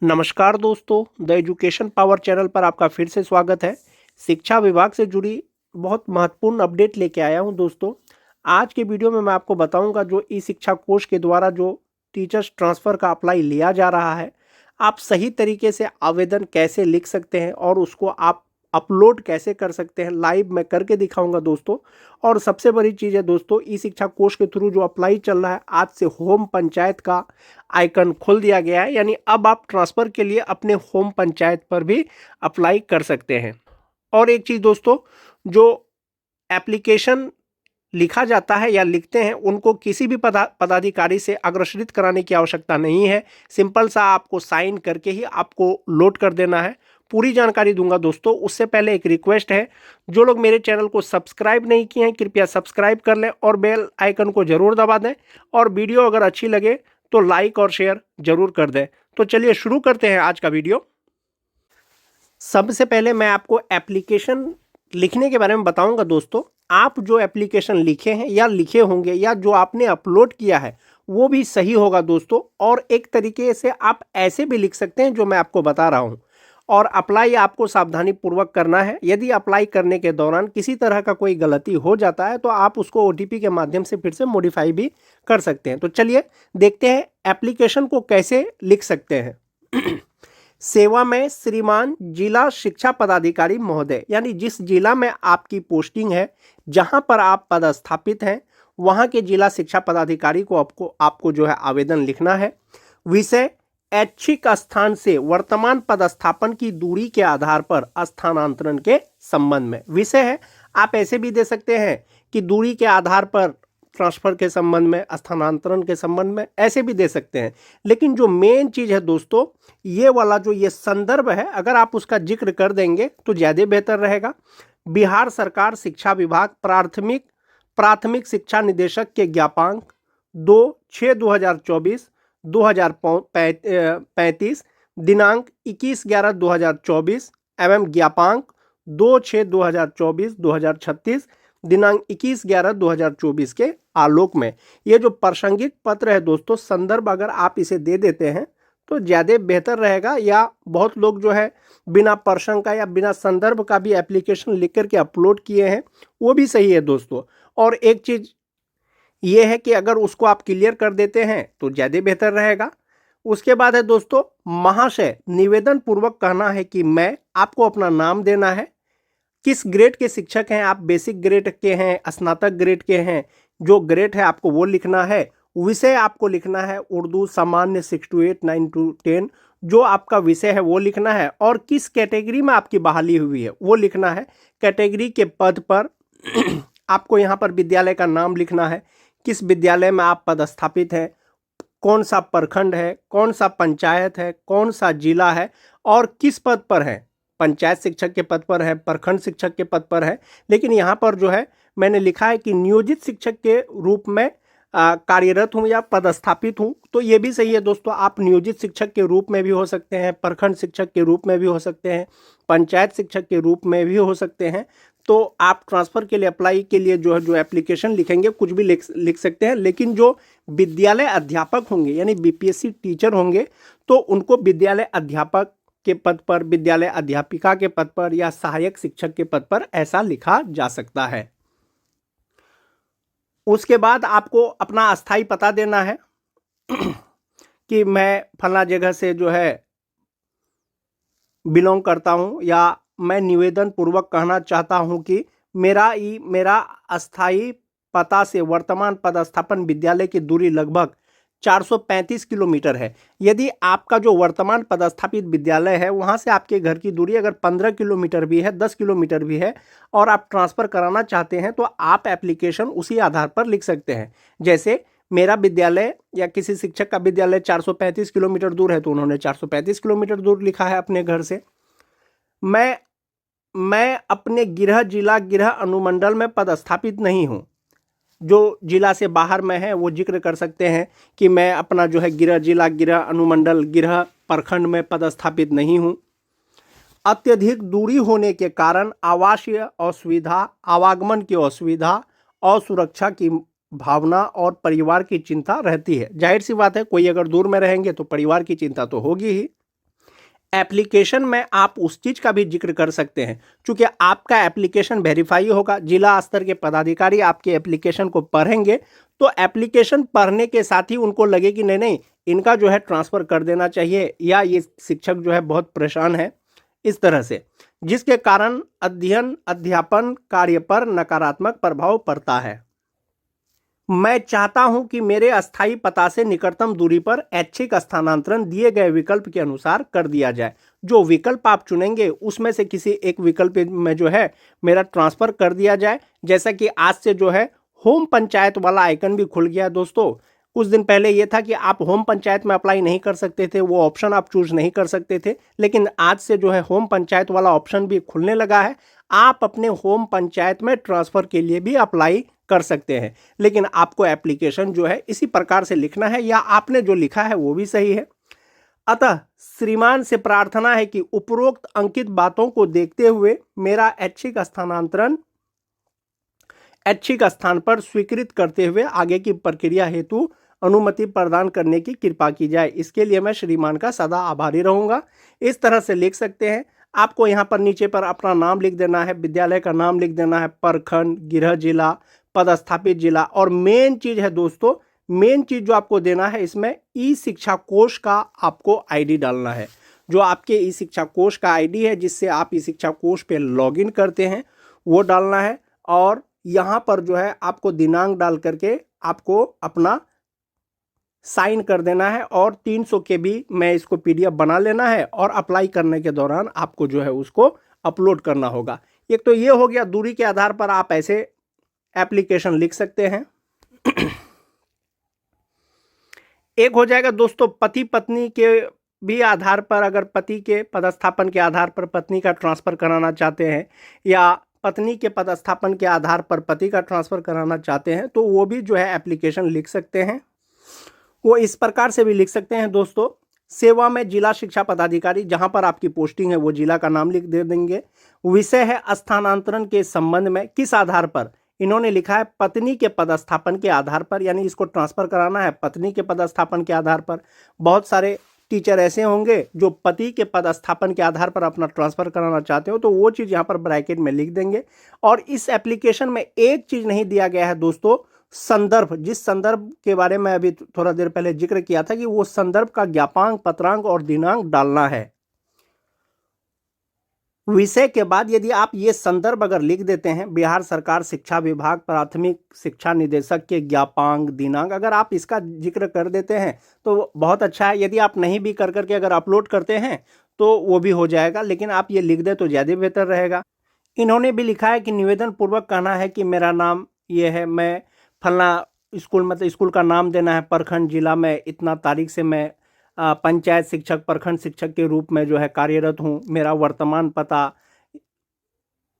नमस्कार दोस्तों, the education power channel पर आपका फिर से स्वागत है। शिक्षा विभाग से जुड़ी बहुत महत्वपूर्ण अपडेट लेके आया हूं दोस्तों। आज के वीडियो में मैं आपको बताऊंगा जो ई शिक्षा कोष के द्वारा जो टीचर्स ट्रांसफ़र का अप्लाई लिया जा रहा है, आप सही तरीके से आवेदन कैसे लिख सकते हैं और उसको आप अपलोड कैसे कर सकते हैं, लाइव मैं करके दिखाऊंगा दोस्तों। और सबसे बड़ी चीज़ है दोस्तों, ई शिक्षा कोष के थ्रू जो अप्लाई चल रहा है, आज से होम पंचायत का आइकन खोल दिया गया है, यानी अब आप ट्रांसफ़र के लिए अपने होम पंचायत पर भी अप्लाई कर सकते हैं। और एक चीज़ दोस्तों, जो एप्लीकेशन लिखा जाता है या लिखते हैं, उनको किसी भी पदाधिकारी से अग्रसरित कराने की आवश्यकता नहीं है। सिंपल सा आपको साइन करके ही आपको लोड कर देना है। पूरी जानकारी दूंगा दोस्तों। उससे पहले एक रिक्वेस्ट है, जो लोग मेरे चैनल को सब्सक्राइब नहीं किए हैं कृपया सब्सक्राइब कर लें और बेल आइकन को जरूर दबा दें, और वीडियो अगर अच्छी लगे तो लाइक और शेयर जरूर कर दें। तो चलिए शुरू करते हैं आज का वीडियो। सबसे पहले मैं आपको एप्लीकेशन लिखने के बारे में बताऊंगा दोस्तों। आप जो एप्लीकेशन लिखे हैं या लिखे होंगे या जो आपने अपलोड किया है वो भी सही होगा दोस्तों। और एक तरीके से आप ऐसे भी लिख सकते हैं जो मैं आपको बता रहा हूं। और अप्लाई आपको सावधानी पूर्वक करना है। यदि अप्लाई करने के दौरान किसी तरह का कोई गलती हो जाता है तो आप उसको ओटीपी के माध्यम से फिर से मॉडिफाई भी कर सकते हैं। तो चलिए देखते हैं एप्लीकेशन को कैसे लिख सकते हैं। सेवा में श्रीमान जिला शिक्षा पदाधिकारी महोदय, यानी जिस जिला में आपकी पोस्टिंग है, जहां पर आप पदस्थापित हैं, वहां के जिला शिक्षा पदाधिकारी को आपको जो है आवेदन लिखना है। विषय ऐच्छिक स्थान से वर्तमान पदस्थापन की दूरी के आधार पर स्थानांतरण के संबंध में। विषय है, आप ऐसे भी दे सकते हैं कि दूरी के आधार पर ट्रांसफ़र के संबंध में, स्थानांतरण के संबंध में, ऐसे भी दे सकते हैं। लेकिन जो मेन चीज़ है दोस्तों, ये वाला जो ये संदर्भ है, अगर आप उसका जिक्र कर देंगे तो ज़्यादा बेहतर रहेगा। बिहार सरकार शिक्षा विभाग प्राथमिक शिक्षा निदेशक के ज्ञापांक 2/6/2024 2035 दिनांक 21/11/2024 एवं ज्ञापांक 2/6/2024 2036 दिनांक 21/11/2024 के आलोक में। ये जो प्रासंगिक पत्र है दोस्तों, संदर्भ अगर आप इसे दे देते हैं तो ज़्यादा बेहतर रहेगा। या बहुत लोग जो है बिना प्रसंग का या बिना संदर्भ का भी एप्लीकेशन लिख करके अपलोड किए हैं, वो भी सही है दोस्तों। और एक चीज़ ये है कि अगर उसको आप क्लियर कर देते हैं तो ज़्यादा बेहतर रहेगा। उसके बाद है दोस्तों, महाशय निवेदन पूर्वक कहना है कि मैं आपको अपना नाम देना है, किस ग्रेड के शिक्षक हैं आप, बेसिक ग्रेड के हैं, स्नातक ग्रेड के हैं, जो ग्रेड है आपको वो लिखना है। विषय आपको लिखना है उर्दू सामान्य 6 to 8, 9 to 10, जो आपका विषय है वो लिखना है। और किस कैटेगरी में आपकी बहाली हुई है वो लिखना है। कैटेगरी के पद पर आपको यहाँ पर विद्यालय का नाम लिखना है, किस विद्यालय में आप पदस्थापित हैं, कौन सा प्रखंड है, कौन सा पंचायत है, कौन सा जिला है और किस पद पर है। पंचायत शिक्षक के पद पर है, प्रखंड शिक्षक के पद पर है। लेकिन यहाँ पर जो है मैंने लिखा है कि नियोजित शिक्षक के रूप में कार्यरत हूँ या पदस्थापित हूँ, तो ये भी सही है दोस्तों। आप नियोजित शिक्षक के रूप में भी हो सकते हैं, प्रखंड शिक्षक के रूप में भी हो सकते हैं, पंचायत शिक्षक के रूप में भी हो सकते हैं। तो आप ट्रांसफ़र के लिए अप्लाई के लिए जो एप्लीकेशन लिखेंगे कुछ भी लिख सकते हैं। लेकिन जो विद्यालय अध्यापक होंगे यानी बीपीएससी टीचर होंगे, तो उनको विद्यालय अध्यापक के पद पर, विद्यालय अध्यापिका के पद पर या सहायक शिक्षक के पद पर ऐसा लिखा जा सकता है। उसके बाद आपको अपना अस्थाई पता देना है कि मैं फला जगह से जो है बिलोंग करता हूं, या मैं निवेदन पूर्वक कहना चाहता हूं कि मेरा अस्थाई पता से वर्तमान पदस्थापन विद्यालय की दूरी लगभग 435 किलोमीटर है। यदि आपका जो वर्तमान पदस्थापित विद्यालय है वहां से आपके घर की दूरी अगर 15 किलोमीटर भी है, 10 किलोमीटर भी है, और आप ट्रांसफ़र कराना चाहते हैं, तो आप एप्लीकेशन उसी आधार पर लिख सकते हैं। जैसे मेरा विद्यालय या किसी शिक्षक का विद्यालय 435 किलोमीटर दूर है, तो उन्होंने 435 किलोमीटर दूर लिखा है अपने घर से। मैं अपने गृह अनुमंडल में पदस्थापित नहीं हूँ। जो जिला से बाहर में है वो जिक्र कर सकते हैं कि मैं अपना जो है गृह अनुमंडल, गृह प्रखंड में पदस्थापित नहीं हूँ। अत्यधिक दूरी होने के कारण आवासीय असुविधा, आवागमन की असुविधा, असुरक्षा की भावना और परिवार की चिंता रहती है। जाहिर सी बात है, कोई अगर दूर में रहेंगे तो परिवार की चिंता तो होगी ही। एप्लीकेशन में आप उस चीज का भी जिक्र कर सकते हैं, क्योंकि आपका एप्लीकेशन वेरीफाई होगा, जिला स्तर के पदाधिकारी आपके एप्लीकेशन को पढ़ेंगे, तो एप्लीकेशन पढ़ने के साथ ही उनको लगे कि नहीं नहीं इनका जो है ट्रांसफर कर देना चाहिए, या ये शिक्षक जो है बहुत परेशान है इस तरह से, जिसके कारण अध्ययन अध्यापन कार्य पर नकारात्मक प्रभाव पड़ता है। मैं चाहता हूं कि मेरे अस्थायी पता से निकटतम दूरी पर ऐच्छिक स्थानांतरण दिए गए विकल्प के अनुसार कर दिया जाए। जो विकल्प आप चुनेंगे उसमें से किसी एक विकल्प में जो है मेरा ट्रांसफर कर दिया जाए। जैसा कि आज से जो है होम पंचायत वाला आइकन भी खुल गया दोस्तों। कुछ दिन पहले ये था कि आप होम पंचायत में अप्लाई नहीं कर सकते थे, वो ऑप्शन आप चूज नहीं कर सकते थे, लेकिन आज से जो है होम पंचायत वाला ऑप्शन भी खुलने लगा है। आप अपने होम पंचायत में ट्रांसफर के लिए भी अप्लाई कर सकते हैं, लेकिन आपको एप्लीकेशन जो है इसी प्रकार से लिखना है, या आपने जो लिखा है वो भी सही है। अतः श्रीमान से प्रार्थना है कि उपरोक्त अंकित बातों को देखते हुए मेरा ऐच्छिक स्थानांतरण ऐच्छिक स्थान पर स्वीकृत करते हुए आगे की प्रक्रिया हेतु अनुमति प्रदान करने की कृपा की जाए। इसके लिए मैं श्रीमान का सदा आभारी रहूंगा। इस तरह से लिख सकते हैं। आपको यहाँ पर नीचे पर अपना नाम लिख देना है, विद्यालय का नाम लिख देना है, प्रखंड, गृह जिला, पदस्थापित जिला, और मेन चीज है दोस्तों, मेन चीज जो आपको देना है इसमें ई शिक्षा कोष का आपको आईडी डालना है। जो आपके ई शिक्षा कोष का आईडी है जिससे आप ई शिक्षा कोष पे लॉगिन करते हैं वो डालना है, और यहाँ पर जो है आपको दिनांक डाल करके आपको अपना साइन कर देना है, और 300 KB में इसको PDF बना लेना है, और अप्लाई करने के दौरान आपको जो है उसको अपलोड करना होगा। एक तो ये हो गया, दूरी के आधार पर आप ऐसे एप्लीकेशन लिख सकते हैं। एक हो जाएगा दोस्तों पति पत्नी के भी आधार पर, अगर पति के पदस्थापन के आधार पर पत्नी का ट्रांसफर कराना चाहते हैं, या पत्नी के पदस्थापन के आधार पर पति का ट्रांसफर कराना चाहते हैं, तो वो भी जो है एप्लीकेशन लिख सकते हैं। वो इस प्रकार से भी लिख सकते हैं दोस्तों, सेवा में जिला शिक्षा पदाधिकारी, जहां पर आपकी पोस्टिंग है वो जिला का नाम लिख दे देंगे। विषय है स्थानांतरण के संबंध में, किस आधार पर इन्होंने लिखा है, पत्नी के पदस्थापन के आधार पर, यानी इसको ट्रांसफर कराना है पत्नी के पदस्थापन के आधार पर। बहुत सारे टीचर ऐसे होंगे जो पति के पदस्थापन के आधार पर अपना ट्रांसफर कराना चाहते हो, तो वो चीज़ यहाँ पर ब्रैकेट में लिख देंगे। और इस एप्लीकेशन में एक चीज़ नहीं दिया गया है दोस्तों, संदर्भ, जिस संदर्भ के बारे में अभी थोड़ा देर पहले जिक्र किया था कि वो संदर्भ का ज्ञापांक, पत्रांक और दिनांक डालना है। विषय के बाद यदि आप ये संदर्भ अगर लिख देते हैं, बिहार सरकार शिक्षा विभाग प्राथमिक शिक्षा निदेशक के ज्ञापांक, दिनांक, अगर आप इसका जिक्र कर देते हैं तो बहुत अच्छा है। यदि आप नहीं भी कर करके अगर अपलोड करते हैं तो वो भी हो जाएगा, लेकिन आप ये लिख दें तो ज़्यादा बेहतर रहेगा। इन्होंने भी लिखा है कि निवेदन पूर्वक कहना है कि मेरा नाम ये है, मैं फलना स्कूल, मतलब स्कूल का नाम देना है, प्रखंड जिला में इतना तारीख से मैं पंचायत शिक्षक, प्रखंड शिक्षक के रूप में जो है कार्यरत हूँ। मेरा वर्तमान पता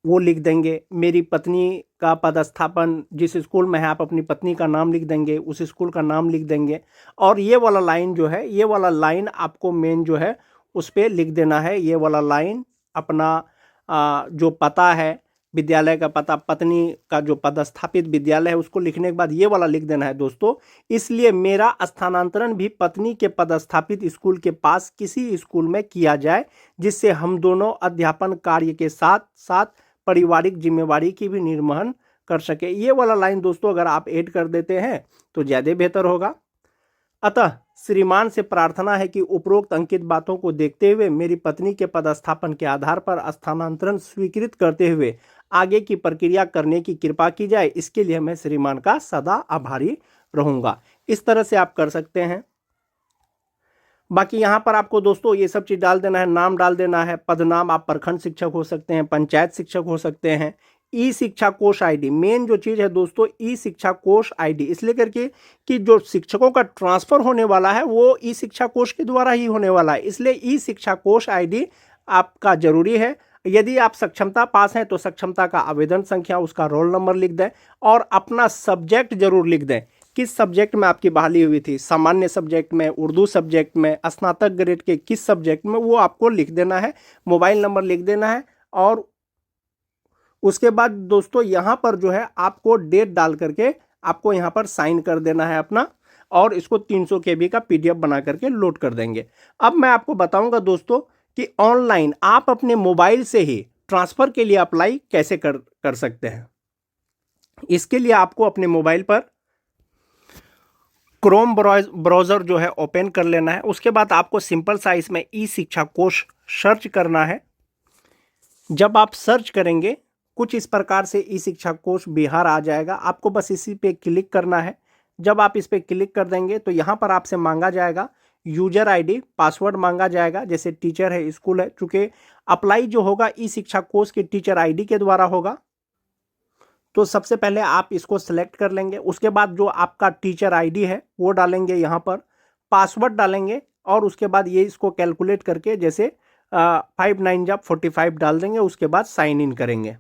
वो लिख देंगे। मेरी पत्नी का पदस्थापन जिस स्कूल में है, आप अपनी पत्नी का नाम लिख देंगे, उस स्कूल का नाम लिख देंगे। और ये वाला लाइन जो है, ये वाला लाइन आपको मेन जो है उस पर लिख देना है। ये वाला लाइन अपना जो पता है, विद्यालय का पता, पत्नी का जो पदस्थापित विद्यालय है उसको लिखने के बाद ये वाला लिख देना है दोस्तों। इसलिए मेरा स्थानांतरण भी पत्नी के पदस्थापित स्कूल के पास किसी स्कूल में किया जाए, जिससे हम दोनों अध्यापन कार्य के साथ साथ पारिवारिक जिम्मेवारी की भी निर्वहन कर सके। ये वाला लाइन दोस्तों अगर आप ऐड कर देते हैं तो ज़्यादा बेहतर होगा। अतः श्रीमान से प्रार्थना है कि उपरोक्त अंकित बातों को देखते हुए मेरी पत्नी के पदस्थापन के आधार पर स्थानांतरण स्वीकृत करते हुए आगे की प्रक्रिया करने की कृपा की जाए। इसके लिए मैं श्रीमान का सदा आभारी रहूंगा। इस तरह से आप कर सकते हैं। बाकी यहाँ पर आपको दोस्तों ये सब चीज़ डाल देना है, नाम डाल देना है, पदनाम, आप प्रखंड शिक्षक हो सकते हैं, पंचायत शिक्षक हो सकते हैं। ई शिक्षा कोष आईडी, मेन जो चीज़ है दोस्तों, ई शिक्षा कोष आईडी, इसलिए करके कि जो शिक्षकों का ट्रांसफर होने वाला है वो ई शिक्षा कोष के द्वारा ही होने वाला है, इसलिए ई शिक्षा कोष आईडी आपका जरूरी है। यदि आप सक्षमता पास हैं तो सक्षमता का आवेदन संख्या, उसका रोल नंबर लिख दें, और अपना सब्जेक्ट जरूर लिख दें, किस सब्जेक्ट में आपकी बहाली हुई थी, सामान्य सब्जेक्ट में, उर्दू सब्जेक्ट में, स्नातक ग्रेड के किस सब्जेक्ट में, वो आपको लिख देना है। मोबाइल नंबर लिख देना है, और उसके बाद दोस्तों यहाँ पर जो है आपको डेट डाल करके आपको यहाँ पर साइन कर देना है अपना, और इसको 300 KB का PDF बना करके लोड कर देंगे। अब मैं आपको बताऊंगा दोस्तों कि ऑनलाइन आप अपने मोबाइल से ही ट्रांसफ़र के लिए अप्लाई कैसे कर सकते हैं। इसके लिए आपको अपने मोबाइल पर क्रोम ब्राउज़र जो है ओपन कर लेना है। उसके बाद आपको सिंपल सा इसमें ई शिक्षा कोश सर्च करना है। जब आप सर्च करेंगे कुछ इस प्रकार से ई शिक्षा कोश बिहार आ जाएगा। आपको बस इसी पे क्लिक करना है। जब आप इस पे क्लिक कर देंगे तो यहाँ पर आपसे मांगा जाएगा यूजर आईडी, पासवर्ड मांगा जाएगा। जैसे टीचर है, स्कूल है, चूँकि अप्लाई जो होगा ई शिक्षा कोश के टीचर आईडी के द्वारा होगा, तो सबसे पहले आप इसको सेलेक्ट कर लेंगे। उसके बाद जो आपका टीचर आईडी है वो डालेंगे, यहाँ पर पासवर्ड डालेंगे और उसके बाद ये इसको कैलकुलेट करके जैसे 5 9 जब 45 डाल देंगे। उसके बाद साइन इन करेंगे।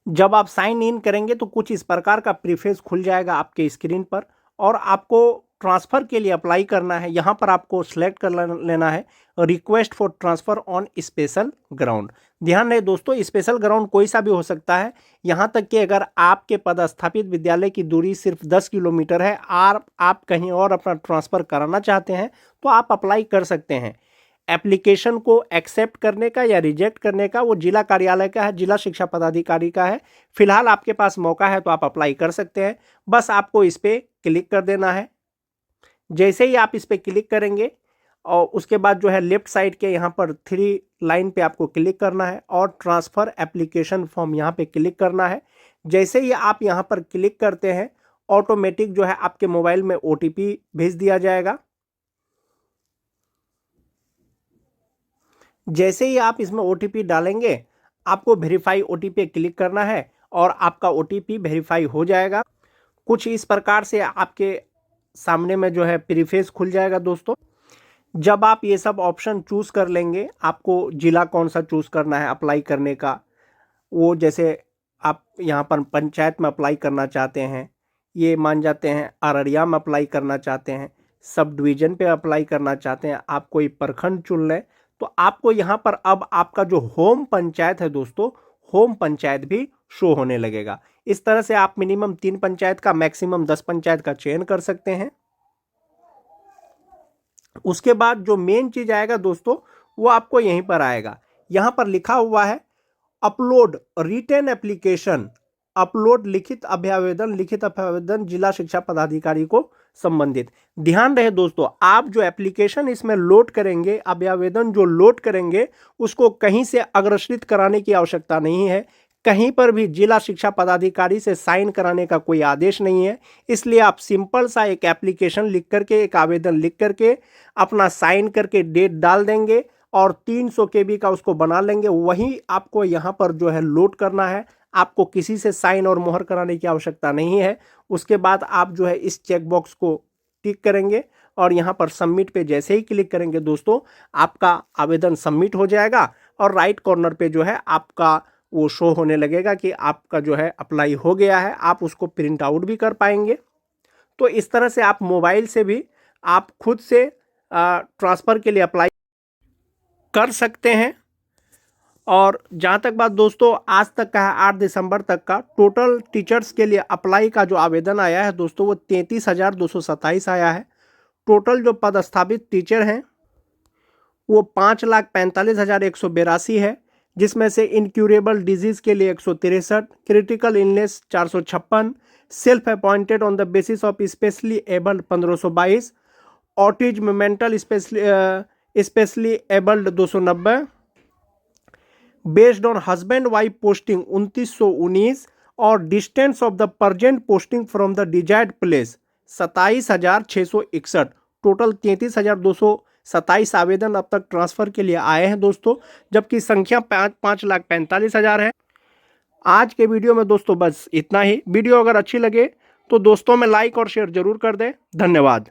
जब आप साइन इन करेंगे तो कुछ इस प्रकार का प्रीफेस खुल जाएगा आपके स्क्रीन पर और आपको ट्रांसफ़र के लिए अप्लाई करना है। यहाँ पर आपको सेलेक्ट कर लेना है request for transfer on special ground. ध्यान रहे दोस्तों, स्पेशल ग्राउंड कोई सा भी हो सकता है। यहाँ तक कि अगर आपके पदस्थापित विद्यालय की दूरी सिर्फ 10 किलोमीटर है और आप कहीं और अपना ट्रांसफ़र कराना चाहते हैं तो आप अप्लाई कर सकते हैं। एप्लीकेशन को एक्सेप्ट करने का या रिजेक्ट करने का वो जिला कार्यालय का है, जिला शिक्षा पदाधिकारी का है। फिलहाल आपके पास मौका है तो आप अप्लाई कर सकते हैं। बस आपको इस पर क्लिक कर देना है। जैसे ही आप इस पर क्लिक करेंगे और उसके बाद जो है लेफ्ट साइड के यहाँ पर 3 लाइन पे आपको क्लिक करना है और ट्रांसफ़र एप्लीकेशन फॉर्म यहाँ पे क्लिक करना है। जैसे ही आप यहाँ पर क्लिक करते हैं ऑटोमेटिक जो है आपके मोबाइल में OTP भेज दिया जाएगा। जैसे ही आप इसमें OTP डालेंगे आपको वेरीफाई OTP पे क्लिक करना है और आपका OTP वेरीफाई हो जाएगा। कुछ इस प्रकार से आपके सामने में जो है प्रीफेस खुल जाएगा दोस्तों। जब आप ये सब ऑप्शन चूज़ कर लेंगे, आपको ज़िला कौन सा चूज़ करना है अप्लाई करने का, वो जैसे आप यहाँ पर पंचायत में अप्लाई करना चाहते हैं, ये मान जाते हैं अररिया में अप्लाई करना चाहते हैं, सब डिवीज़न पे अप्लाई करना चाहते हैं, आप कोई प्रखंड चुन लें तो आपको यहाँ पर अब आपका जो होम पंचायत है दोस्तों, होम पंचायत भी शो होने लगेगा। इस तरह से आप मिनिमम 3 पंचायत का, मैक्सिमम 10 पंचायत का चयन कर सकते हैं। उसके बाद जो मेन चीज़ आएगा दोस्तों वो आपको यहीं पर आएगा। यहाँ पर लिखा हुआ है अपलोड रिटन एप्लीकेशन, अपलोड लिखित अभ्यावेदन जिला शिक्षा पदाधिकारी को संबंधित। ध्यान रहे दोस्तों, आप जो एप्लीकेशन इसमें लोड करेंगे, अभ्यावेदन जो लोड करेंगे, उसको कहीं से अग्रेषित कराने की आवश्यकता नहीं है। कहीं पर भी जिला शिक्षा पदाधिकारी से साइन कराने का कोई आदेश नहीं है। इसलिए आप सिंपल सा एक एप्लीकेशन लिख करके, एक आवेदन लिख करके अपना साइन करके डेट डाल देंगे और 300 KB का उसको बना लेंगे। वही आपको यहाँ पर जो है लोड करना है। आपको किसी से साइन और मोहर कराने की आवश्यकता नहीं है। उसके बाद आप जो है इस चेक बॉक्स को टिक करेंगे और यहाँ पर सबमिट पे जैसे ही क्लिक करेंगे दोस्तों, आपका आवेदन सबमिट हो जाएगा और राइट कॉर्नर पे जो है आपका वो शो होने लगेगा कि आपका जो है अप्लाई हो गया है। आप उसको प्रिंट आउट भी कर पाएंगे। तो इस तरह से आप मोबाइल से भी आप खुद से ट्रांसफ़र के लिए अप्लाई कर सकते हैं। और जहाँ तक बात दोस्तों आज तक का है, 8 दिसंबर तक का टोटल टीचर्स के लिए अप्लाई का जो आवेदन आया है दोस्तों वो 33,227 आया है। टोटल जो पदस्थापित टीचर हैं वो 5,45,182 है, जिसमें से इनक्यूरेबल डिजीज़ के लिए 163, critical illness 456, self appointed on the basis of specially abled 1522, autism mental specially abled 290, based on husband wife posting 2919 और distance of the present posting from the desired place 27,661। Total 33,227 आवेदन अब तक transfer के लिए आए हैं दोस्तों, जबकि संख्या 5,45,000 है। आज के वीडियो में दोस्तों बस इतना ही। वीडियो अगर अच्छी लगे तो दोस्तों में लाइक और शेयर जरूर कर दें। धन्यवाद।